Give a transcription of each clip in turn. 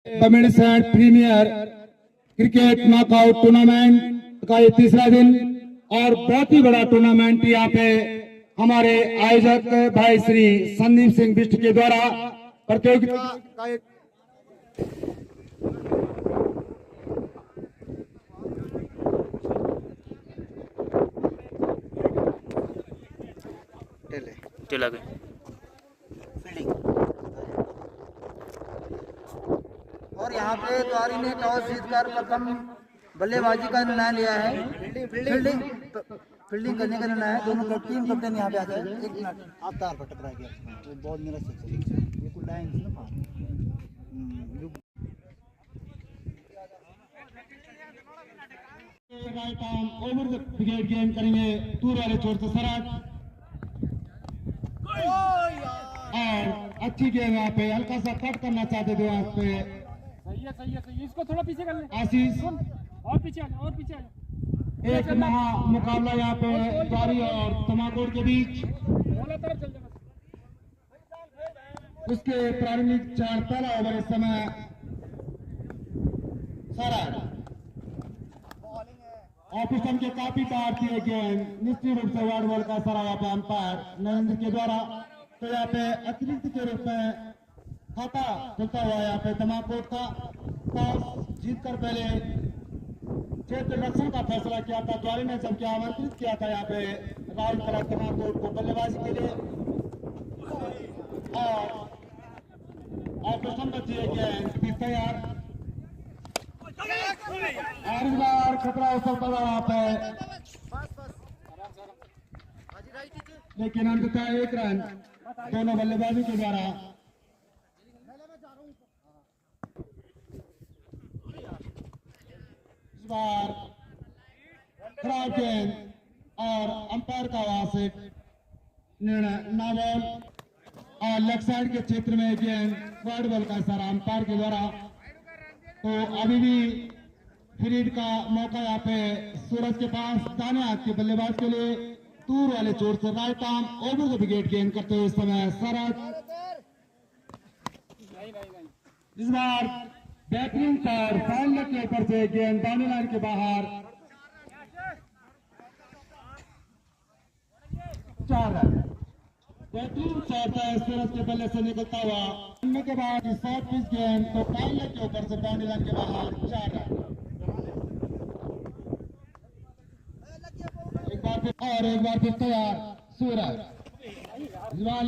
Tamil Nadu premier cricket knockout tournament का ये तीसरा दिन और बहुत ही बड़ा टूर्नामेंट यहाँ पे हमारे आयोजक भाई श्री संदीप सिंह बिष्ट के द्वारा प्रतियोगिता का एक चला गए। और यहाँ पे द्वारी ने टॉस जीतकर प्रथम बल्लेबाजी का निर्णय लिया है। फील्डिंग करने का निर्णय है। दोनों टीम कैप्टन यहाँ पे आ जाए। एक मिनट आप तार पर टकरा गया तो बॉल मेरा ये कुल लाइन से ना right arm over the wicket game करेंगे दूर वाले छोर से सराज और अच्छी गेम यहाँ पे हल्का सा कट करना चाहते थे वहाँ पे सही है इसको थोड़ा पीछे कर ले आशीष और पीछे आ जा एक महा मुकाबला यहाँ पे द्वारी और तमाकोट के बीच बोला तरफ चल जा उसके प्रारंभिक 4 पहला ओवर इस समय सराज ऑफिसर के काफी तार किए गेम निश्चित रूप से वार्ड बॉल का सरा यहाँ पे अंपायर नरेंद्र के द्वारा तो यहाँ पे अतिरिक्त के रूप में खाता खुलता हुआ यहाँ पे तमाकोट का टॉस जीतकर पहले क्षेत्र रक्षण का फैसला किया था द्वारी ने जबकि आमंत्रित किया था यहाँ पे राहुल कला तमाकोट को बल्लेबाजी के लिए और ऑपरेशन बचिए गेम तैयार और इस बार खतरा हो सकता था वहां पे लेकिन अंततः 1 रन दोनों बल्लेबाजों के द्वारा इस बार खराब गेंद और अंपायर का वहां से निर्णय ना बॉल और लेग साइड के क्षेत्र में गेंद वर्ड बॉल का इशारा अंपायर के द्वारा तो अभी भी फ्रीड का मौका यहाँ पे सूरज के पास दाने हाथ के बल्लेबाज के लिए दूर वाले चोट से right arm over the wicket गेंद करते हुए इस समय सरज इस बार बेहतरीन शॉट फाइनल के ऊपर से गेंद दाने लाइन के बाहर 4 रन बेहतरीन शॉट है सूरज के बल्ले से निकलता हुआ के बाद शॉर्ट पिच गेंद तो फाइनल के ऊपर से बाउंड्री लाइन के बाहर 4 रन एक बार फिर तैयार सूरज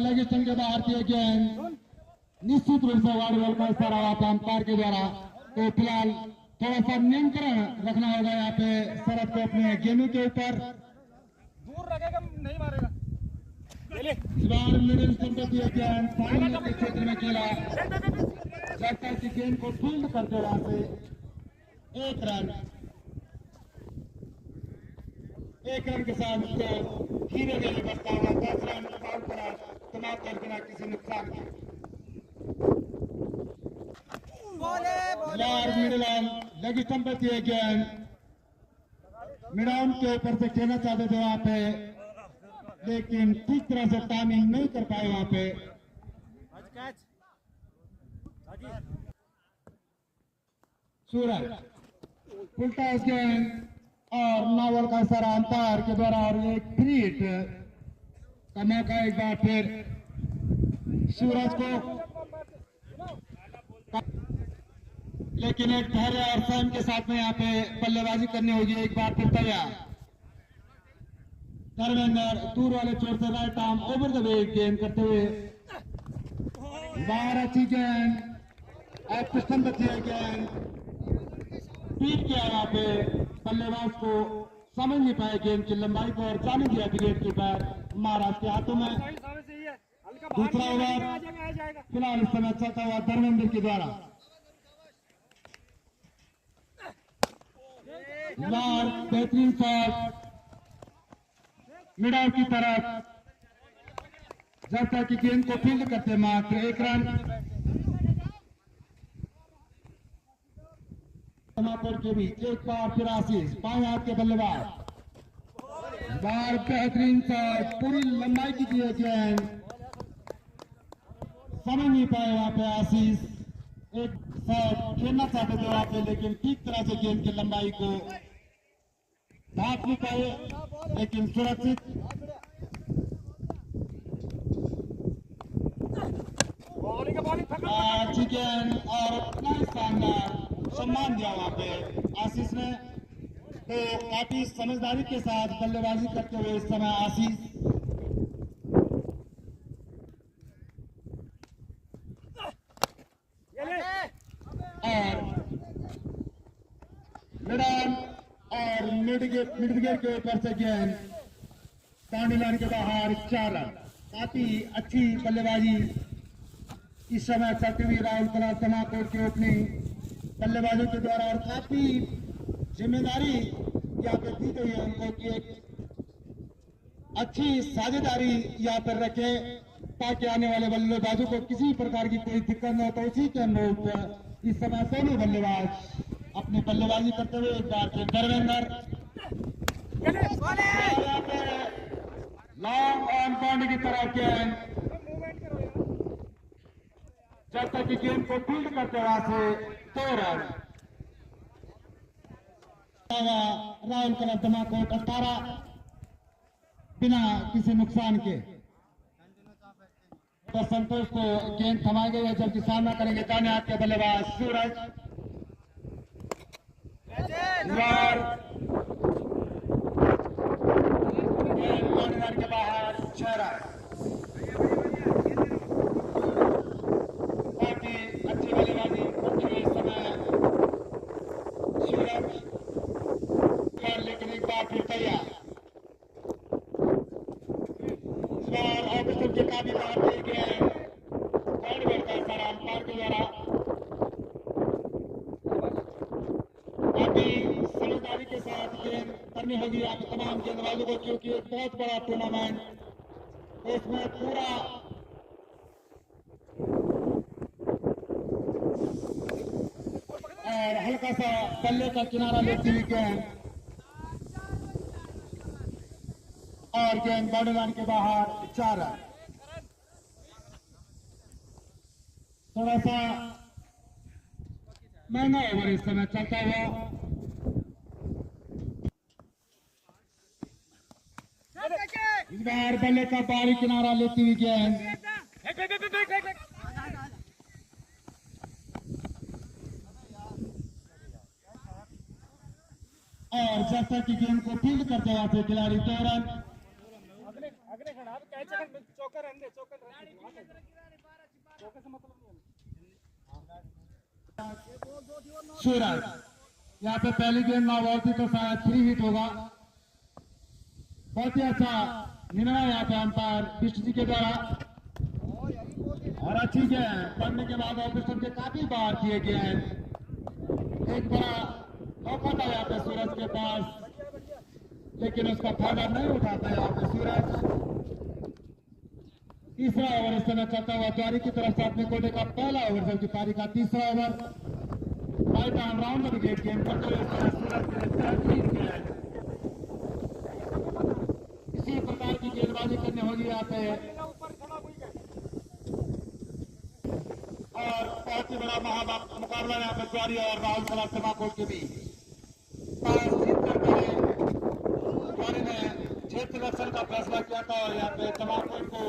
लगे चल के बाहर किए गेंद निश्चित रूप से वार्ड बॉल का इशारा हुआ था अंपायर के द्वारा तो फिलहाल थोड़ा सा नियंत्रण रखना होगा यहाँ पे शरद को अपने गेंदों के ऊपर दूर रखेगा नहीं मारेगा इस बार मिडिल स्टंप दिया गेंद फाइनल के क्षेत्र में खेला लगता है कि गेंद को फील्ड करते वहां से 1 रन के साथ उसको धीरे धीरे बढ़ता हुआ 10 रन फाउल करा समाप्त कर बिना किसी नुकसान के मिडिल ऑन लेग स्टंप पर दिए गेंद मिड ऑन के ऊपर से खेलना चाहते थे वहां पे लेकिन ठीक तरह से टाइमिंग नहीं कर पाए वहां पे सूरज उल्टा उस गेंद और नावल का इशारा अंपायर के द्वारा और एक फ्री हिट का मौका एक बार फिर सूरज को लेकिन एक धैर्य और संयम के साथ में यहाँ पे बल्लेबाजी करनी होगी एक बार फिर तैयार धर्मेंद्र दूर वाले चोर से right arm over the wicket गेंद करते हुए बाहर अच्छी गेंद और पिस्टन बची गेंद पीट किया यहाँ पे बल्लेबाज को समझ नहीं पाए गेंद की लंबाई को और जाने दिया विकेट कीपर महाराज के हाथों में दूसरा ओवर फिलहाल इस समय चलता हुआ धर्मेंद्र के द्वारा बेहतरीन शॉट मिड ऑफ की तरफ जब तक कि गेंद को फील्ड करते मात्र 1 रन तमाकोट के बीच एक बार फिर आशीष बाएं हाथ के बल्लेबाज बार बेहतरीन शॉट पूरी लंबाई की दिए गेंद समझ नहीं पाए वहां पे आशीष एक शायद खेलना चाहते थे वहां पे, लेकिन ठीक तरह से गेंद की लंबाई को ढांक नहीं पाए, लेकिन सुरक्षित बॉलिंग बॉलिंग अच्छी गेंद और इतना ही शानदार सम्मान दिया वहां पे आशीष ने। तो काफी समझदारी के साथ बल्लेबाजी करते हुए इस समय आशीष और मिडन और मिड विकेट के ऊपर से गेंद बाउंड्री लाइन के बाहर 4 रन। काफी अच्छी बल्लेबाजी इस समय चलती हुई राहुल कला समाकोट की ओपनिंग बल्लेबाजों के द्वारा, और काफी जिम्मेदारी यहाँ पे दी गई है उनको कि एक अच्छी साझेदारी यहाँ पर रखे ताकि आने वाले बल्लेबाजों को किसी प्रकार की कोई दिक्कत न हो। तो उसी के अनुरूप इस समय दोनों बल्लेबाज अपनी बल्लेबाजी करते हुए एक बार फिर धर्मेंद्र लॉन्ग ऑन बाउंड्री की तरफ गेंद, जब तक कि गेंद को फील्ड करते वहां से 2 रन। राहुल कलर धमाकोट 18 बिना किसी नुकसान के। तो संतोष को गेंद थमाई गई है, जबकि सामना करेंगे दाहिने हाथ के बल्लेबाज सूरज। के बाहर 6 रन। बहुत ही अच्छी बल्लेबाजी करते हुए इस समय सूरज, लेकिन एक बार फिर तैयार इस बार ऑफिसर के काफी बाहर दिए गए अंपायर के द्वारा काफी समझदारी के साथ गेंद करनी होगी आप तमाम गेंदबाजों को, क्योंकि एक बहुत बड़ा टूर्नामेंट, इसमें पूरा और हल्का सा बल्ले का किनारा लेती हुई गेंद और गेंद बाउंड्री लाइन के बाहर 4 रन। थोड़ा सा महंगा ओवर इस समय चलता हुआ। इस बार बल्ले का बाहरी किनारा लेती हुई गेंद और जैसा कि गेंद को फील्ड करते वहां से खिलाड़ी 2 रन। सूरज यहाँ पे पहली गेंद ना बॉल थी तो शायद 3 हिट होगा। बहुत ही अच्छा निर्णय यहाँ पे अंपायर विष्णु जी के द्वारा, और अच्छी गेंद पढ़ने के बाद ऑफिसर के काफी बार किए गए हैं। एक बड़ा मौका था यहाँ पे सूरज के पास, लेकिन उसका फायदा नहीं उठाता यहाँ पे सूरज। तीसरा ओवर इस समय चलता हुआ द्वारी की तरफ से अपने कोटे का पहला ओवर, जबकि पारी का तीसरा over right arm round the wicket game करते हुए सूरज के इसी प्रकार की गेंदबाजी करनी होगी यहाँ पे, और बहुत ही बड़ा मुकाबला यहाँ पे द्वारी और राहुल कला समाकोट के बीच। द्वारी ने क्षेत्र रक्षण का फैसला किया था और यहाँ पे समाकोट को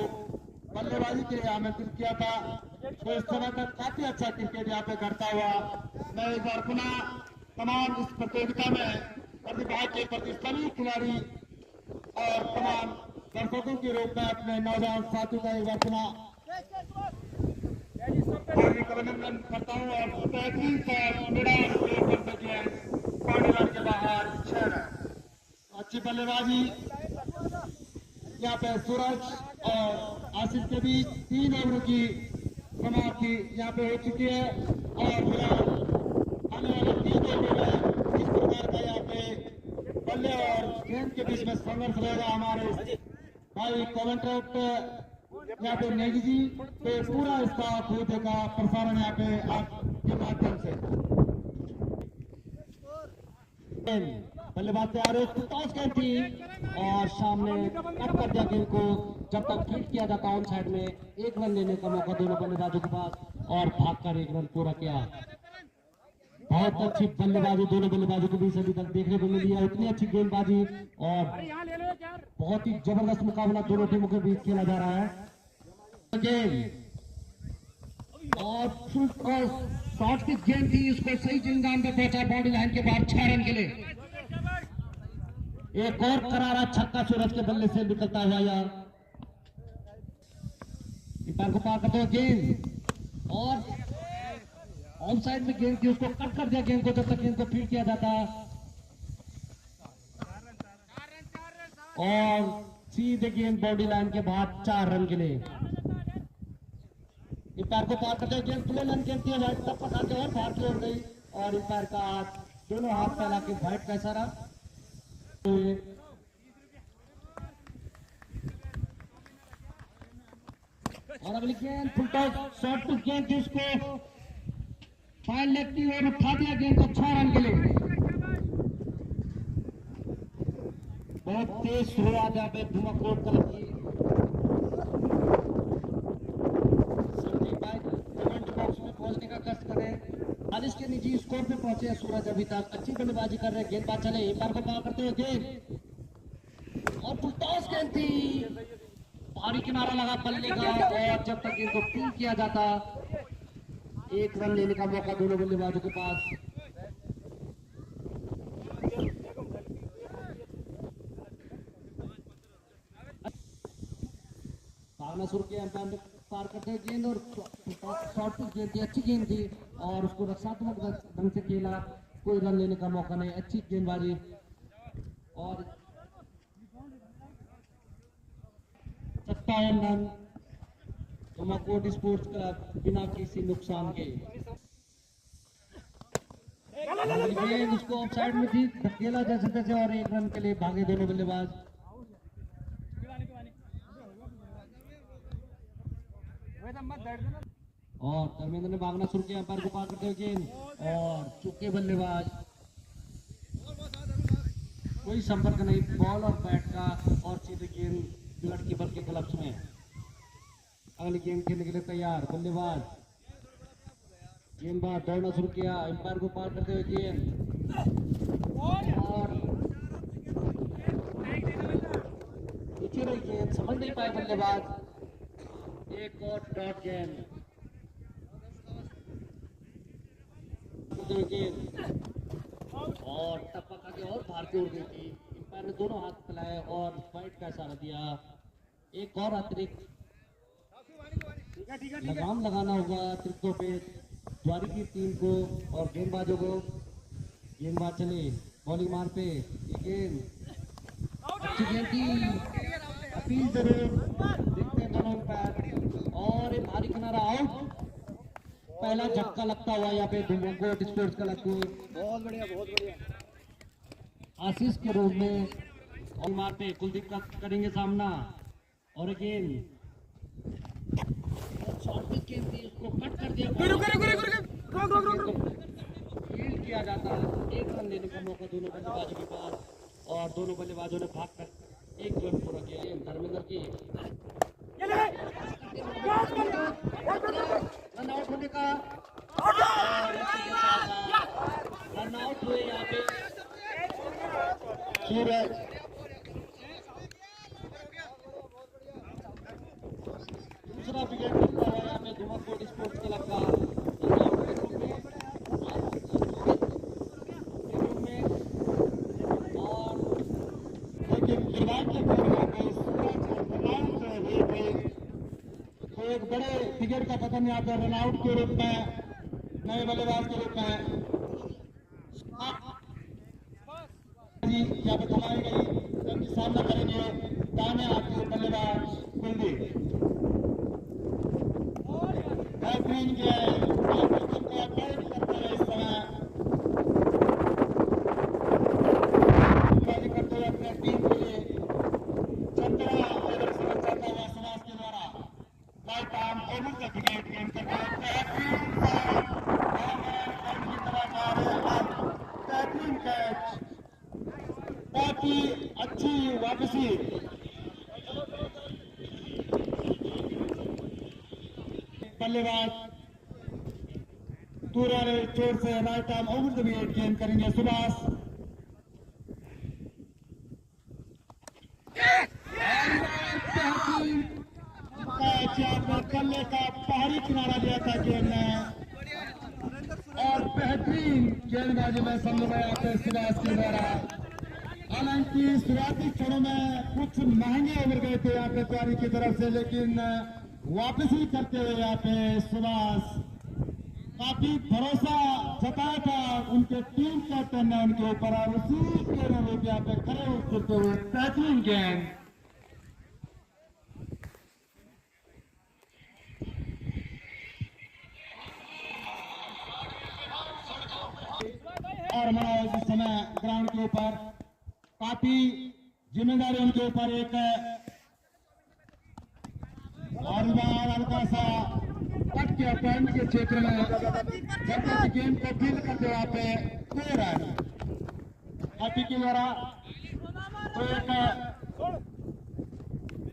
बल्लेबाजी के लिए आमंत्रित किया था। तो इस समय तक काफी अच्छा क्रिकेट यहाँ पे करता हुआ मैं एक बार पुनः तमाम इस प्रतियोगिता में प्रतिभाग के प्रतिस्पर्धी खिलाड़ी और तमाम दर्शकों के रूप में अपने नौजवान साथियों का एक बार पुनः अभिनंदन करता हूँ। और 35 और मिडान के बाहर 6 रन। अच्छी बल्लेबाजी यहाँ पे सूरज और आशीष के बीच 3 ओवर की समाप्ति यहाँ पे हो चुकी है, और आने वाले 3 ओवर में इस प्रकार का यहाँ पे बल्ले और गेंद के बीच में संघर्ष रहेगा। हमारे भाई कमेंटेटर यहाँ पे नेगी जी पे पूरा इसका खुद का प्रसारण यहाँ पे आपके माध्यम से बल्लेबाज तैयार है, टॉस गेंद थी और सामने कट कर दिया गेंद को। जब तक फील्ड किया जाता ऑन साइड में 1 रन लेने का मौका दोनों बल्लेबाजों के पास, और भागकर 1 रन पूरा किया। बहुत अच्छी बल्लेबाजी दोनों बल्लेबाजों के बीच अभी तक देखने को मिली है। इतनी अच्छी गेंदबाजी और यहाँ ले लो यार। बहुत ही जबरदस्त मुकाबला दोनों टीमों के बीच खेला जा रहा है। गेंद और शॉट की गेंद थी, उसको सही जिंदान पे पहुंचा बाउंड्री लाइन के बाहर 6 रन के लिए। एक और करारा छक्का सूरज के बल्ले से निकलता हुआ यार कीपर को पार करते हुए गेंद और ऑन साइड में गेंद थी, उसको कट कर दिया गेंद को जब तक गेंद को फील्ड किया जाता और सीधे गेंद बाउंड्री लाइन के बाहर 4 रन के लिए। कीपर को पार करते हुए गेंद प्ले लाइन गेंद थी, वाइट तब पकड़ के और बाहर की ओर गई और कीपर का हाथ दोनों हाथ फैला के वाइट का इशारा। और अगली गेंद फुल टॉस शॉर्ट पिच गेंद थी, उसको फाइन लेग की ओर उठा दिया गेंद को 6 रन के लिए। बहुत तेज शुरुआत यहाँ पे धुमाकोट कलर की। संदीप भाई कमेंट बॉक्स में पहुंचने का कष्ट करें। 40 के निजी स्कोर पे पहुंचे हैं सूरज अभी तक। अच्छी बल्लेबाजी कर रहे हैं, गेंदबाज चले एक बार को पार करते हुए गेंद और फुल टॉस गेंद थी, भारी किनारा लगा बल्ले का और जब तक इनको फील्ड किया जाता 1 रन लेने का मौका दोनों बल्लेबाजों के पास। भागना शुरू किया, अंपायर पार करते हुए गेंद और शॉर्ट पिच गेंद थी, अच्छी गेंद थी और उसको रक्षात्मक ढंग से खेला, कोई रन लेने का मौका नहीं। अच्छी गेंदबाजी और 57 रन धुमाकोट स्पोर्ट्स क्लब बिना किसी नुकसान के। गेंद उसको ऑफसाइड में थी, धकेला जैसे तैसे और 1 रन के लिए भागे दोनों बल्लेबाज। और धर्मेंद्र ने भागना शुरू किया, अंपायर को पार करते हुए गेंद और चुके बल्लेबाज, कोई संपर्क नहीं बॉल और बैट का और सीधे गेंद विकेट कीपर के ग्लव्स में। अगली गेंद खेलने के लिए तैयार बल्लेबाज, गेंदबाज दौड़ना शुरू किया, अंपायर को पार करते हुए गेंद और नीचे रही गेंद, समझ नहीं पाए बल्लेबाज। एक और डॉट गेंद और टप्पा के और बाहर की ओर गई थी। अंपायर ने दोनों हाथ फैलाए और फाइट का इशारा दिया। एक और अतिरिक्त लगाम लगाना होगा अतिरिक्तों पे द्वारी की टीम को और गेंदबाजों को। गेंदबाज चले बॉलिंग मार पे, गेंद अच्छी गेंद थी, अपील जरूर देखते हैं दोनों अंपायर और एक भारी किनारा आउट। पहला झटका लगता हुआ यहाँ पे धुमाकोट स्पोर्ट्स क्लब को। बहुत बढ़िया बहुत बढ़िया। आशीष के रूप में और मार पे कुलदीप का करेंगे सामना और गेंद शॉर्ट पिच गेंद थी, उसको कट कर दिया, फील्ड किया जाता है। 1 रन लेने का मौका दोनों बल्लेबाजों के पास और दोनों बल्लेबाजों ने भागकर 1 रन पूरा किया। धर्मेंद्र की रन आउट होने का रन आउट हुए यहाँ पे सूरज। दूसरा विकेट मिलता है यहाँ पे धुमाकोट स्पोर्ट्स क्लब का और लेकिन निर्वाचन के तो एक बड़े विकेट का पतन यहाँ पे रन आउट के रूप में, नए बल्लेबाज के रूप में यहाँ पे घुमाई गई, जबकि सामना करेंगे दाने हाथ के बल्लेबाज कुलदीप। बेहतरीन गेंद करते हैं इस समय करते हुए अपने टीम के लिए 15 ओवर से चलता हुआ समाज के द्वारा लाइफ टाइम ओवर का विकेट गेंद करते बेहतरीन कैच, बहुत ही अच्छी वापसी। बल्लेबाज पूरा चोट से right arm over the wicket गेंद करेंगे सुभाष। कल्ले का बाहरी किनारा दिया था गेंद और बेहतरीन गेंदबाजी में समझ आते सुभाष के द्वारा। हालांकि शुरुआती क्षणों में कुछ महंगे ओवर गए थे यहाँ पे तिवारी की तरफ से, लेकिन वापस ही करते हुए यहाँ पे सुभाष काफी भरोसा जताया था उनके टीम कैप्टन ने उनके ऊपर, और उसी के अनुरूप यहाँ पे खड़े उतरते हुए बेहतरीन गेंद। और मनोज इस समय ग्राउंड के ऊपर काफी जिम्मेदारी उनके ऊपर एक और बार हल्का सा कट के पॉइंट के क्षेत्र में जब गेम को फील्ड करते हुए पे दे रहा है हाथी के द्वारा। तो एक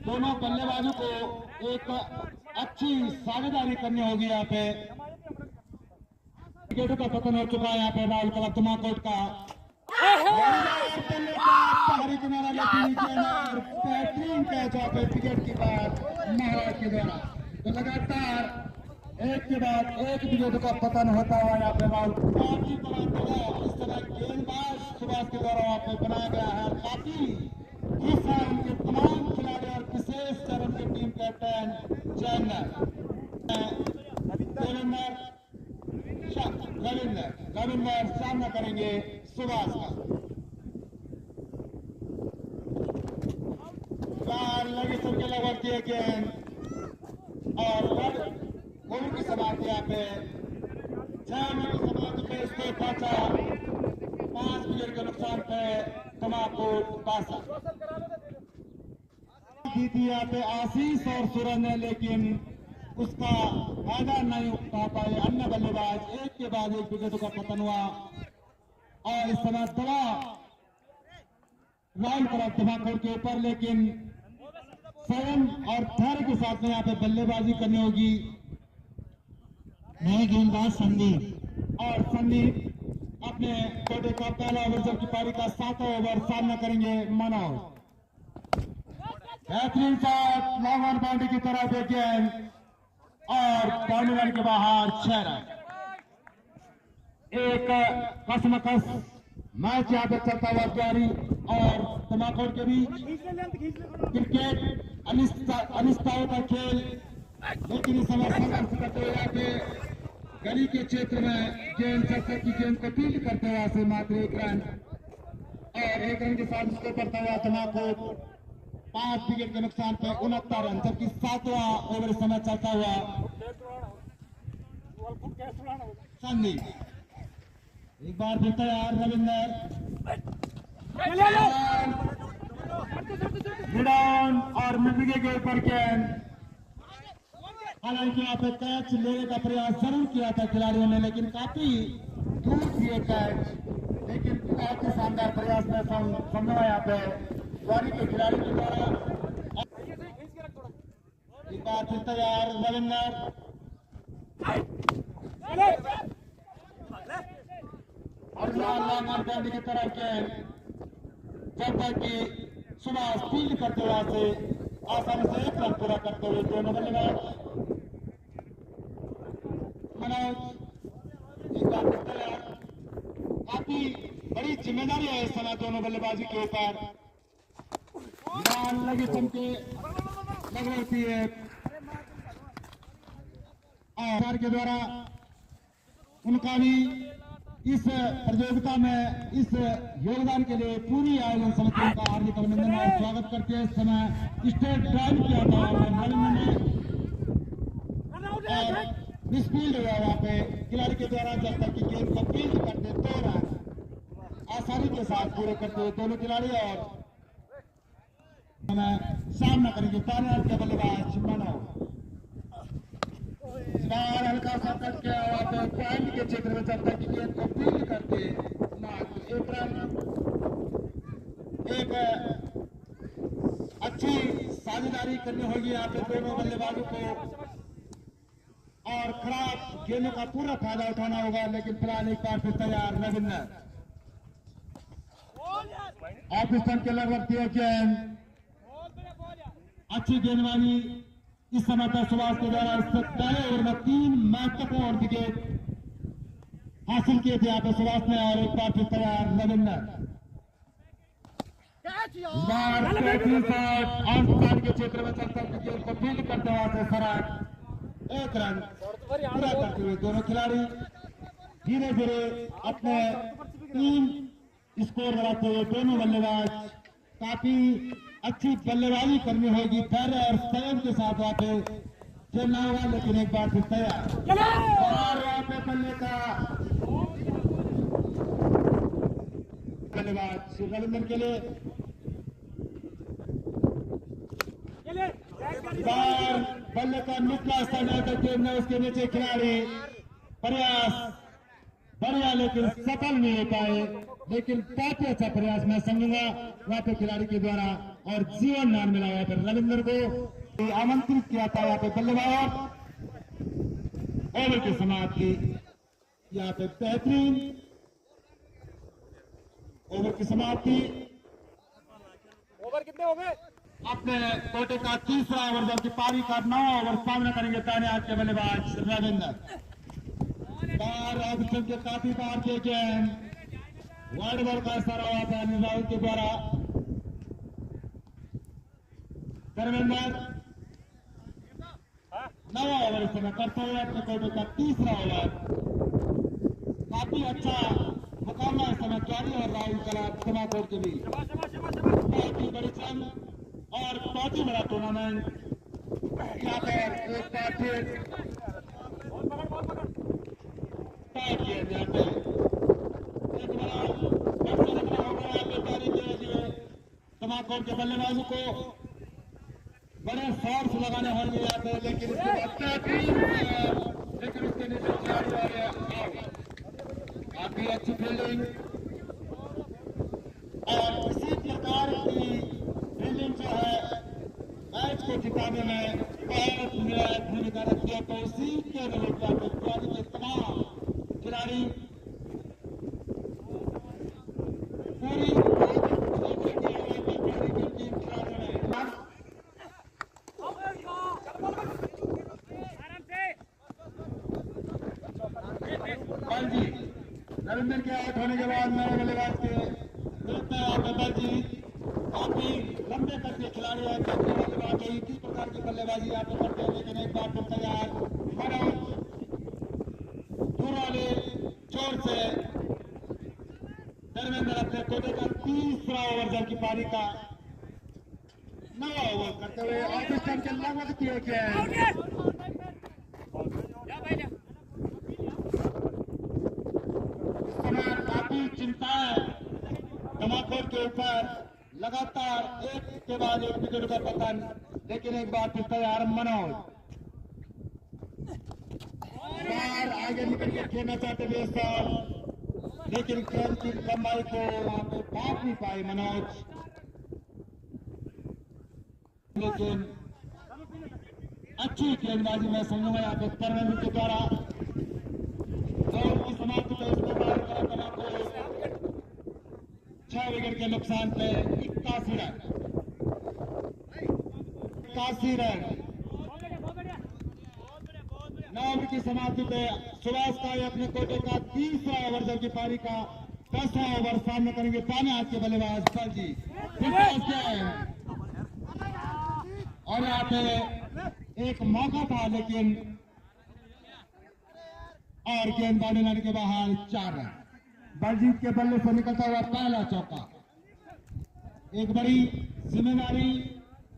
दोनों बल्लेबाजों को एक अच्छी साझेदारी करनी होगी यहाँ पे। विकेटों का पतन हो चुका है यहाँ पे राहुल का तुमाकोट का बाहरी किनारा बेहतरीन कैच यहाँ पे विकेट की बात महाराज के द्वारा। तो लगातार एक के बाद एक विकेट का पतन होता हुआ यहाँ पे राहुल काफी बड़ा दबाव इस तरह गेंदबाज सुभाष के द्वारा यहाँ पे बनाया गया है। काफी दूसरा उनके तमाम खिलाड़ी और विशेष कर उनके टीम कैप्टन रविंदर सामना करेंगे सुभाष का। लगे सबके लगभग दिए गेंद और ओवर की समाप्ति यहाँ पे 6 ओवर की समाप्ति पे इसको पहुंचा 5 विकेट के नुकसान पे तुमाकोट बासा की थी यहाँ पे आशीष और सूरज ने, लेकिन उसका फायदा नहीं उठा पाए अन्य बल्लेबाज। एक के बाद एक विकेटों का पतन हुआ और इस समय दबाव राहुल तरफ तुमाकोट के ऊपर, लेकिन संयम और धैर्य के साथ में यहाँ पे बल्लेबाजी करनी होगी। नए गेंदबाज संदीप और संदीप अपने छोटे का पहला ओवर जबकि पारी का 7वां ओवर सामना करेंगे मनोज। बेहतरीन शॉट लॉन्ग ऑन बाउंड्री की तरफ गेंद और बाउंड्री लाइन के बाहर 6 रन। एक कसमकस मैच यहाँ पे चलता हुआ जारी और तुमाकोट के बीच क्रिकेट अनिश्चितताओं का खेल, लेकिन इस समय संघर्ष करते हुए यहाँ पे गली के क्षेत्र में गेंद चक्कर की गेंद को फील्ड करते हुए से मात्र 1 रन और 1 रन के साथ उसको करता हुआ तुमाकोट 5 विकेट के नुकसान पे 69 रन, जबकि 7वां ओवर समय चलता हुआ संदीप एक बार फिर तैयार रविंदर मिडाउन और मिडविकेट के ऊपर गेंद। हालांकि यहाँ पे कैच लेने का प्रयास जरूर किया था खिलाड़ियों ने, लेकिन काफी दूर थी कैच, लेकिन काफी शानदार प्रयास में समझा यहाँ पे तिवारी के खिलाड़ी के द्वारा। एक बार फिर तैयार रविंदर और लॉन्ग ऑन की तरफ गेंद, जब तक कि सुभाष फील्ड करते हुए से आसानी से 1 रन पूरा करते हुए दोनों बल्लेबाज मनोज एक बार फिर तैयार। काफी बड़ी जिम्मेदारी है इस समय दोनों बल्लेबाजी के ऊपर। लगी चमके लग रही है और के द्वारा उनका भी इस प्रतियोगिता में इस योगदान के लिए पूरी आयोजन समिति का हार्दिक अभिनंदन और स्वागत करते हैं। इस समय स्टेट ड्राइव किया था नरेंद्र ने और मिसफील्ड हुआ वहाँ पे खिलाड़ी के द्वारा, जब तक की गेंद को फील्ड करते 2 रन आसानी के साथ पूरे करते हुए दोनों खिलाड़ी और सामना करेंगे पैनल के बल्लेबाज मनोज। हल्का सा कट के पॉइंट के क्षेत्र में जब तक गेंद को फील्ड करके मात्र 1 रन। एक अच्छी साझेदारी करनी होगी यहाँ पे दोनों बल्लेबाजों को और खराब गेंदों का पूरा फायदा उठाना होगा, लेकिन फिलहाल एक बार फिर तैयार रविंद्र। ऑफ स्टंप के लगभग गेंद, अच्छी गेंदबाजी इस समय पर सुभाष के द्वारा इस पहले ओवर में 3 महत्वपूर्ण विकेट हासिल किए थे यहाँ पे सुभाष ने। और एक बार फिर तैयार रविंद्र, इस बार आउटसाइड के क्षेत्र में चलता गेंद को फील्ड करते हुए सराग 1 रन पूरा करते हुए दोनों खिलाड़ी धीरे धीरे अपने टीम स्कोर बढ़ाते हुए दोनों बल्लेबाज काफी अच्छी बल्लेबाजी करनी होगी, धैर्य और संयम के साथ वहां पे खेलना होगा। लेकिन एक बार फिर तैयार और वहां पे बल्ले का बल्लेबाज रविंद्र के लिए बल्ले का निचला स्थान करके उसके नीचे खिलाड़ी प्रयास बढ़िया लेकिन सफल नहीं हो पाए, लेकिन काफी अच्छा प्रयास मैं समझूंगा वहां पे खिलाड़ी के द्वारा और जीवन दान मिला हुआ फिर रविंद्र को आमंत्रित किया था यहाँ पे बल्लेबाज। ओवर की समाप्ति यहाँ पे बेहतरीन ओवर की समाप्ति। ओवर कितने हो गए? अपने कोटे का तीसरा ओवर जबकि पारी का 9 ओवर सामना करेंगे दाहिने हाथ के बल्लेबाज रविंद्र। बार ऑप्शन के काफी बार के गेंद वाइड बॉल का इशारा हुआ था अनिल राहुल के द्वारा। धर्मेंद्र 9 ओवर इस समय करते हुए अपने कोटे का तीसरा ओवर। काफी अच्छा मुकाबला इस समय जारी और राहुल कला क्षमा कोर्ट के भी बहुत ही बड़ी जंग और बहुत ही बड़ा टूर्नामेंट यहाँ पर एक बार फिर तमाकुर के बल्लेबाजों को बड़े शॉट्स लगाने होंगे यहाँ पे, लेकिन उसके नीचे खिलाड़ी आ गया। काफी अच्छी फील्डिंग और इसी प्रकार की फील्डिंग जो है मैच को जिताने में बहुत भूमिका रखती है। तो उसी के अनुरूप के तमाम खिलाड़ी पूरी रविंद्र के आउट होने के बाद नए बल्लेबाज के देखते हैं बल्लेबाजी काफी लंबे तक के खिलाड़ी है। इसी प्रकार की बल्लेबाजी यहाँ पे करते हैं, लेकिन एक बार फिर तैयार दूर वाले जोर से धर्मेंद्र अपने कोटे का तीसरा ओवर जबकि पारी का 9 ओवर करते हुए ऑफिसर के लगभग किए गए। काफी चिंता है तमाकुर के ऊपर, लगातार एक के बाद एक विकेट का पतन, लेकिन एक बार फिर तैयार मनोज बार आगे निकल के खेलना चाहते थे सर, लेकिन खेल की लंबाई को वहां पे भाग नहीं पाए मनोज। लेकिन अच्छी गेंदबाजी मैं समझूंगा यहाँ पे धर्मेंद्र के द्वारा की समाप्ति को इस्तेमाल करा को 6 विकेट के नुकसान पे 81 रन 9 ओवर की समाप्ति पे सुभाष का अपने कोटे का तीसरा ओवर जबकि पारी का 10वां ओवर सामने करेंगे दाहिने हाथ के बल्लेबाज सरजी। और यहाँ पे एक मौका था लेकिन और गेंदबाजी लाने के बाहर 4 रन। बलजीत के बल्ले से निकलता हुआ पहला चौका, एक बड़ी जिम्मेदारी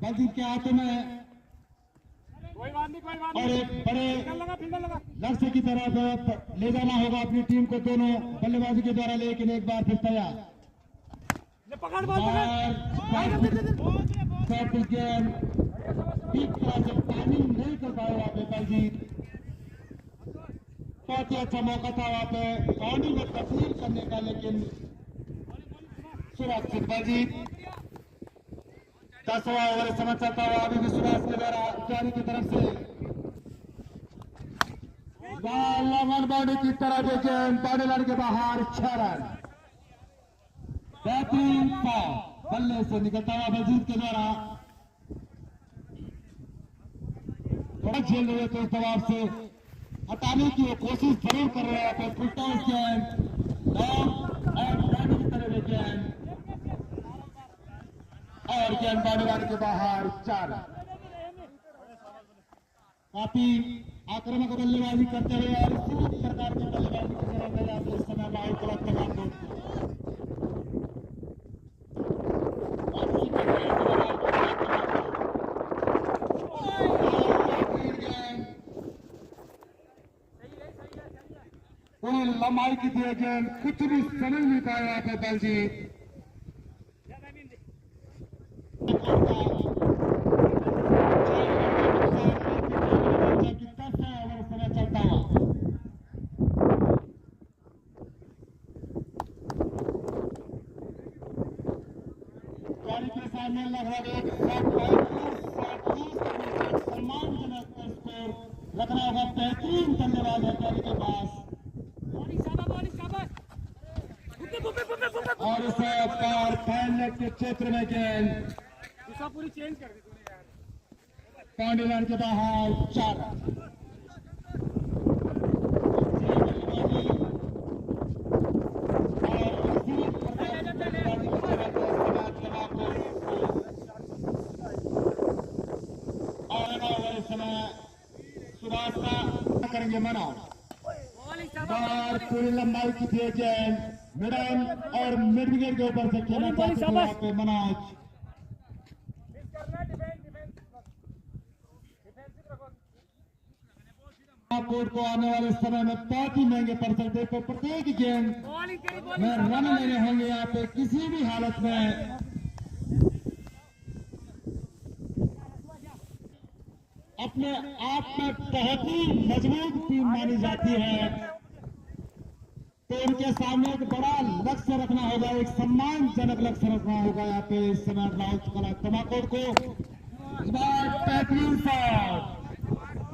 बलजीत के हाथों में और एक बड़े लक्ष्य की तरफ ले जाना होगा अपनी टीम को दोनों बल्लेबाजी के द्वारा। लेकिन एक बार फिर तैयार गेंद ठीक तरह से टाइमिंग नहीं कर पाए वहां पे बलजीत। बहुत ही अच्छा मौका था वहां पे बाउंड्री में तब्दील करने का, लेकिन सुरक्षित बलजीत 10वां ओवर समय चलता हुआ अभी भी सुभाष के द्वारा जारी की तरफ से लॉन्ग बाउंड्री की तरह देखें, बाउंड्री लाइन के बाहर 6 रन। बेहतरीन फॉर्म, बल्ले से निकलता हुआ बलजीत के द्वारा थोड़ा झेल रहे थे, इस दबाव से हटाने की वो कोशिश जरूर कर रहे हैं। फुल टॉस गेंद लॉन्ग एंड बैटिंग की तरह देखें और गेंद बाउंड्री लाइन के बाहर 4 रन। काफी आक्रामक बल्लेबाजी करते हुए और इसी प्रकार की बल्लेबाजी की तरह मैं आपको इस समय राहुल क्लब तमाम को पूरी लंबाई की दिए गेंद कुछ भी समझ नहीं पाया यहाँ पे बलजीत। लगभग एक सम्मानजनक स्कोर रखना होगा। बेहतरीन बल्लेबाज है प्यारी के पास और इसे पार फैलने के क्षेत्र में गेंद पूरी चेंज कर दी तूने यार। बाउंड्री लाइन के बाहर 4 रन। करेंगे मनाओ और पूरी लंबाई की थी गेंद मिडल और मिड विकेट के ऊपर से खेलना चाहते थे यहाँ पे मनोज। कोर्ट को आने वाले समय में बहुत ही महंगे पड़ सकते, तो प्रत्येक गेंद में रन लेने होंगे यहाँ पे किसी भी हालत में। अपने आप में बहुत ही मजबूत टीम मानी जाती है, तो उनके सामने एक बड़ा लक्ष्य रखना होगा, एक सम्मानजनक लक्ष्य रखना होगा। यहाँ पे इस समय राहुल कला तमाकोट को बेहतरीन शॉट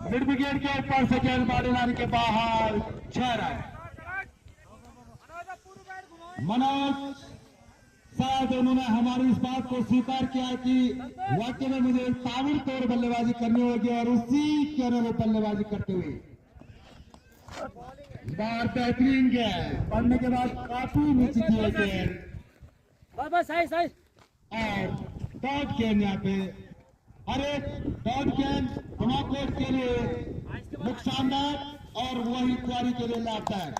मिड विकेट के ऊपर से गेंद बाउंड्री लाइन के बाहर 6 रन। मनोज शायद उन्होंने हमारी इस बात को स्वीकार किया कि वाकई में मुझे ताबड़ तोड़ बल्लेबाजी करनी होगी और उसी के अनुरूप बल्लेबाजी करते हुए बार बेहतरीन गेंद पढ़ने के बाद काफी नीचे दिए गेंद और डॉट गेंद यहाँ पे हर एक डॉट गेंद तमाकोट के लिए नुकसानदायक और वही क्वारी के लिए लाभदायक।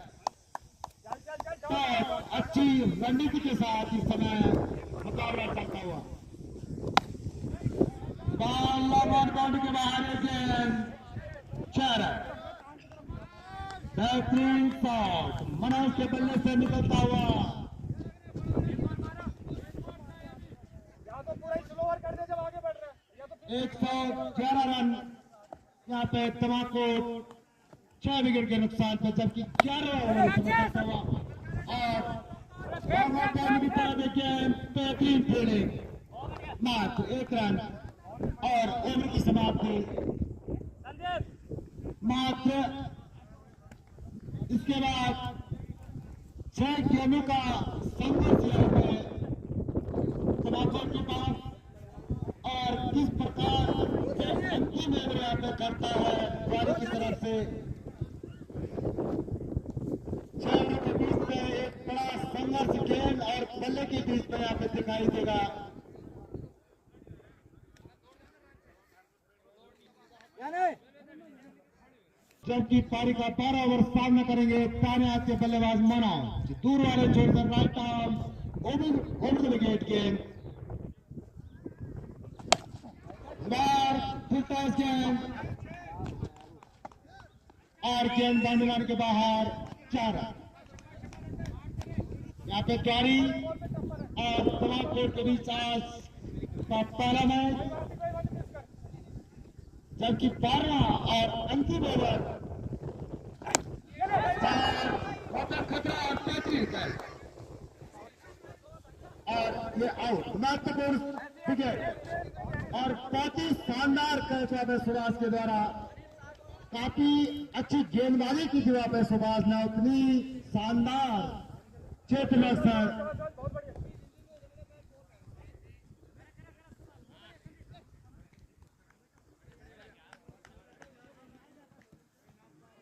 तो अच्छी रणनीति के साथ इस समय मुकाबला चलता हुआ बाउंड्री के बाहर गेंद 4 रन। बेहतरीन शॉट मनोज के बल्ले से निकलता हुआ 111 रन यहाँ पे तमाकोट 6 विकेट के नुकसान पे, जबकि 11 ओवर हुआ और बेहतरीन फील्डिंग मात्र 1 रन और ओवर की समाप्ति मात्र। इसके बाद 6 गेंदों का संघर्ष तमाकोट के पास और किस प्रकार से अंतिम ओवर यहाँ पे करता है वारी की तरफ से 6 के बीच में एक बड़ा संघर्ष गेंद और बल्ले के बीच में यहाँ पे दिखाई देगा। जबकि पारी का 12 ओवर सामना करेंगे ताने के बल्लेबाज मनोज, दूर वाले छोड़कर right arm over the wicket गेंद गेंद और गेंद बाउंड्री लाइन के बाहर 4 रन। यहाँ पे क्यारी और तमाकोट के बीच आज का पहला मैच, जबकि 12वां और अंतिम ओवर खतरा और 35 और ये आउट महत्वपूर्ण विकेट और बहुत ही शानदार कैच है सुभाष के द्वारा काफी अच्छी गेंदबाजी की थी वहां पे सुभाष ने, उतनी शानदार क्षेत्र में सर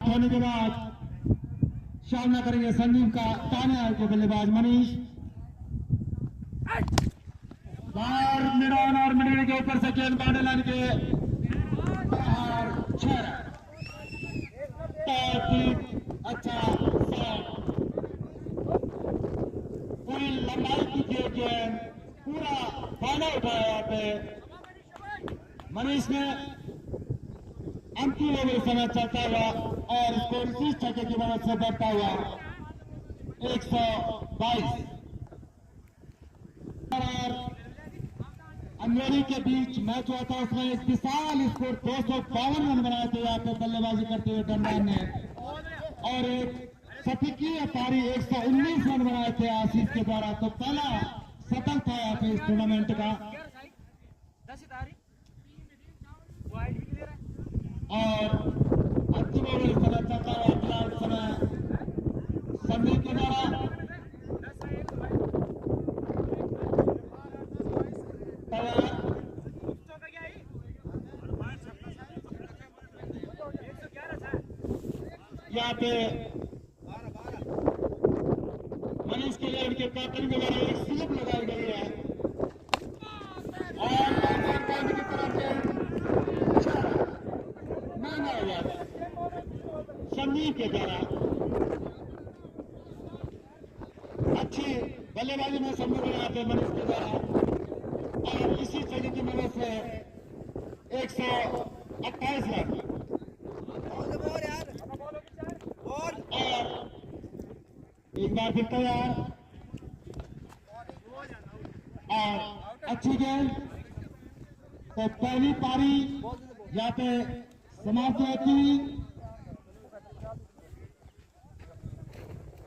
होने के बाद सामना करेंगे संजीव का ताने के बल्लेबाज मनीष। बाहर मिडन और मिडन के ऊपर से गेंद बांधे लाने के बाहर 6 अच्छा शॉट, पूरी लंबाई की गेंद पूरा फायदा उठाया यहाँ पे मनीष ने। अंतिम ओवर समय चलता हुआ और स्कोर इसी छक्के की मदद से बढ़ता हुआ 122। अंधेरी के बीच मैच हुआ था, उसमें एक विशाल स्कोर 252 रन बनाए थे यहाँ पे बल्लेबाजी करते हुए डंडान ने, और एक शतकीय पारी 119 रन बनाए थे आशीष के द्वारा। तो पहला सफल था यहाँ पे इस टूर्नामेंट का। और अंतिम ओवर समय चलता हुआ फिलहाल समय संदीप के द्वारा यहाँ पे मनीष के लिए उनके कैप्टन के द्वारा एक स्लिप लगाई गई है और की तरफ से मांगा हुआ संदीप के द्वारा। अच्छी बल्लेबाजी में संदीप यहाँ पे मनीष के द्वारा, और इसी छक्के की मदद से 128 रन और एक बार फिर तैयार और अच्छी गेंद। तो पहली पारी यहाँ पे समाप्त होती हुई